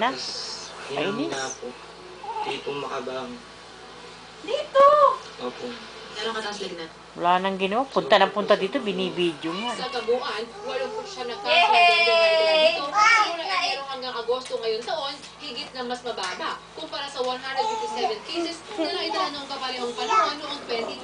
na. Kainis. Dito makabang. Dito! Opo. Anong kataas lagnat? Wala nang ginawa. Punta na punta dito, binibidyo nga. Sa kabuuan, 80% na kaso ng dengue dito. Mula Enero hanggang Agosto ngayon taon, higit na mas mababa kumpara sa 157 cases na naitala noong kaparehong panahon noong 2010.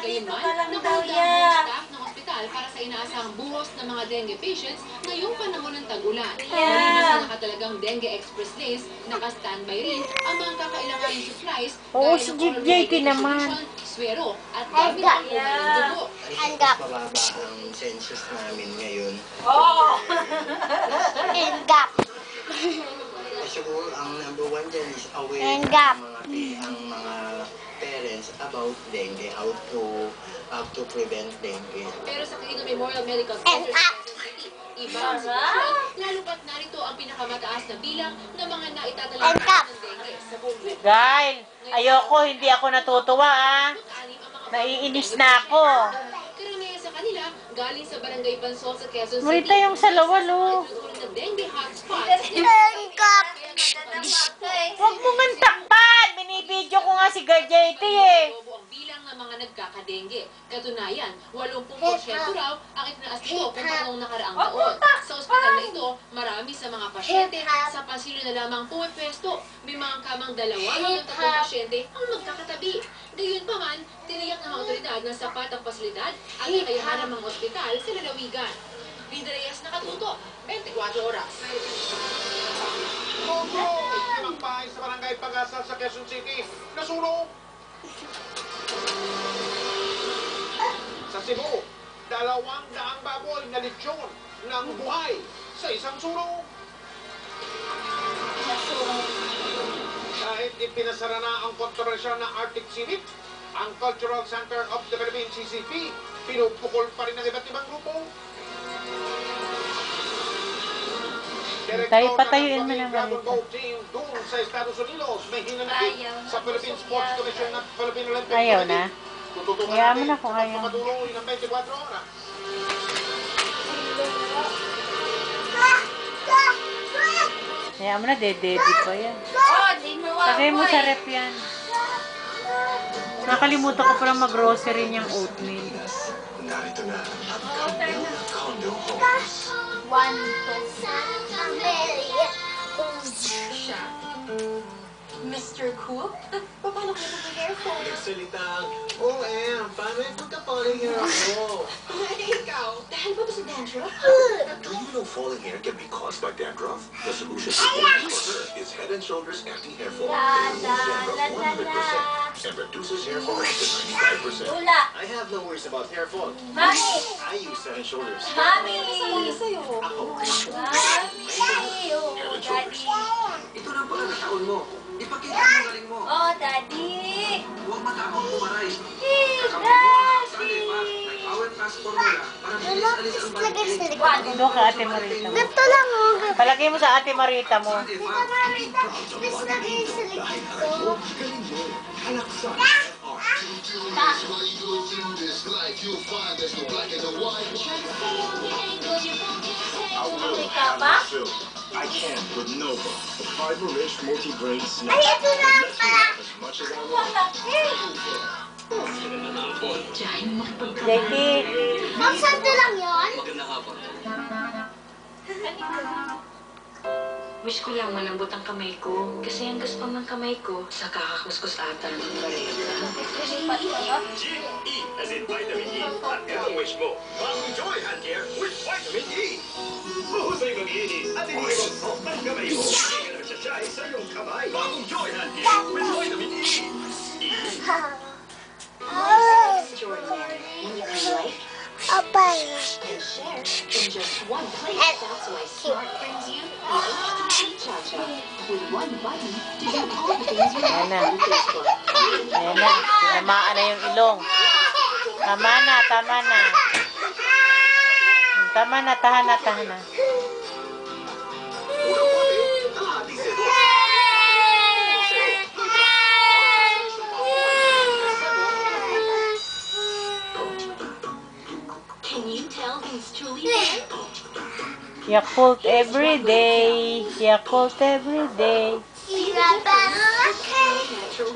Gayunman, nakulang ang staff ng ospital para sa inaasahang buhos ng mga dengue patients ngayong panahon ng tag-ulan. Malinis na nakatalagang dengue express lanes, naka-standby rin ang mga kakailanganing supplies Oo, si JT naman. swero at gamit ang kumain ng dugo. Mas mababa ang census namin ngayon. Oo! Engap. Siguro ang number one dyan is aware Engap. ang mga parents about dengue, how to prevent dengue. Pero sa Quirino Memorial Medical Center sa Quezon City, iba ang sitwasyon, lalo pat narito ang pinakamataas na bilang ng mga naitatalang ng dengue sa buong Quezon. Guys, ayoko, hindi ako natutuwa ah. Naiinis na ako. Karamihan sa kanila, galing sa Barangay Pansol sa Quezon City. Marita yung sa lawal oh. Ng dengue hotspot. Engap. Huwag mo nga takpan. Binibidyo ko nga si JT eh. Ang bilang ng mga nagkakadengue. Katunayan, 80% raw ang itinaas nito kumpara noong nakaraang taon. Sa ospital na ito, marami sa mga pasyente sa pasilyo na lamang pumipwesto. May mga kamang 2 hanggang 3 pasyente ang magkakatabi. Gayunpaman, tiniyak ng mga otoridad na sapat ang pasilidad at kakayahan ng mga ospital sa lalawigan. Linda Reyes, nakatuto, 24 oras. Limang bahay sa Barangay Pag-asa sa Quezon City, nasunog. Sa Cebu, 200 baboy na lechon ng buhay sa isang sunog. Kahit ipinasara na ang kontrobersyal na Arctic Sea Meet, ang Cultural Center of the Philippines, CCP, pinupukol pa rin ng iba't ibang grupo. Patayuin mo ng Dragon Boat Team doon sa Estados Unidos may hinanakit sa Philippine Sports Commission at Philippine Olympic Committee. Ayaw na. Tututukan Kaya mo natin na kung sa ayaw. pagpapatuloy ng 24 oras. Kaya mo na, dede pa yan. Oh, di mo Lagay mo sa rep yan. Nakalimutan ko pala mag-grocery niyang oatmeal. Narito na ang Camille Condo Homes. 1, 2, Mr. Cool? Paano kayo mag-hair phone? Nagsalitang, paano yung pagka-falling hair ako? Ikaw, dahil ba ito sa dandruff? Do you know falling hair can be caused by dandruff? The solution to for her is Head and Shoulders Anti-Hair Fall. It removes dandruff 100% and reduces hair fall up to 95%. Wala. I have no worries about hair fall. Mami! I use Head and Shoulders. Mami! Ako. Mami! Oh, Head and Daddy. Shoulders. Ito na ang pagkakataon mo. Ipakita mo galing mo. Oh, Daddy! Huwag matakot pumaray. Hey, Sali pa. Daddy! May power pass formula para bilis-alis ang lagay sa balik. likod. Doon ka, Ate Marita mo. Ganito lang oh. Palagay mo sa Ate Marita mo. Sali pa. Marita, mas lagay sa likod. Okay ka ba? I can with Nova, the fiber-rich multi-grain snack. Ay, ito na pala. As much as I want. JT, Ang santo lang yun? Wish ko lang malambot ang kamay ko. Kasi ang gaspang ng kamay ko sa kakakuskus ata ng bareta. E as in vitamin E. At anong wish mo? Bagong Joy Hand Care with vitamin E. Mahusay mag-inis at iniwan soft ang kamay mo. Hindi ka nagsashay sa iyong kamay. Bagong Joy Hand Care with vitamin E. Extraordinary. When you can life Apay. and share in just one place. That's why Smart brings you the HTC Cha-Cha. With one button to do all the things you Ayan na. want on Facebook. Ayan na. Tinamaan na yung ilong. Tama na, tama na. Tama na, tahan na, tahan na. Can you tell who's truly Yakult every day. Yakult every day. Natural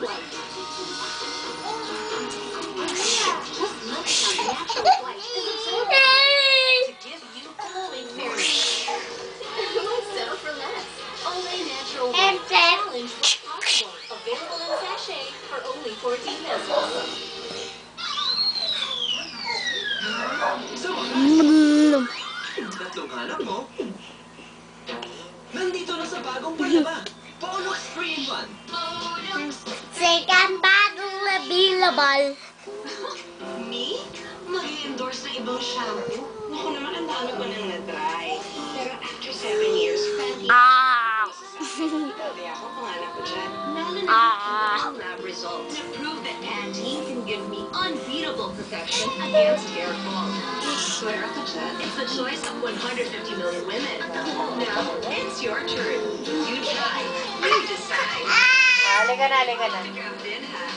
white. Just look how natural white is absorbing to give you glowing fairness. Why settle for less? Olay Natural White. Challenge what's possible. Available in sachet for only 14 pesos. Tatlong hanap mo. Nandito na sa bagong palaba. Pollux 3-in-1. Second bagong available. Me? Mag-i-endorse ng ibang shampoo? Naku naman, ang dami ko nang na-try. Pero after 7 years, friendly. Hindi ako pangalan ko dyan. Lalo na yung lab results to prove that Pantene can give me unbeatable protection against hair fall. Swear ako dyan. It's the choice of 150 million women. Now, it's your turn. You try. You decide. Halika na, halika na. Grab din, ha?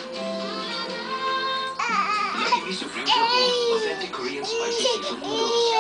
Lucky Me Supreme Jumbo, authentic Korean spicy seafood noodles.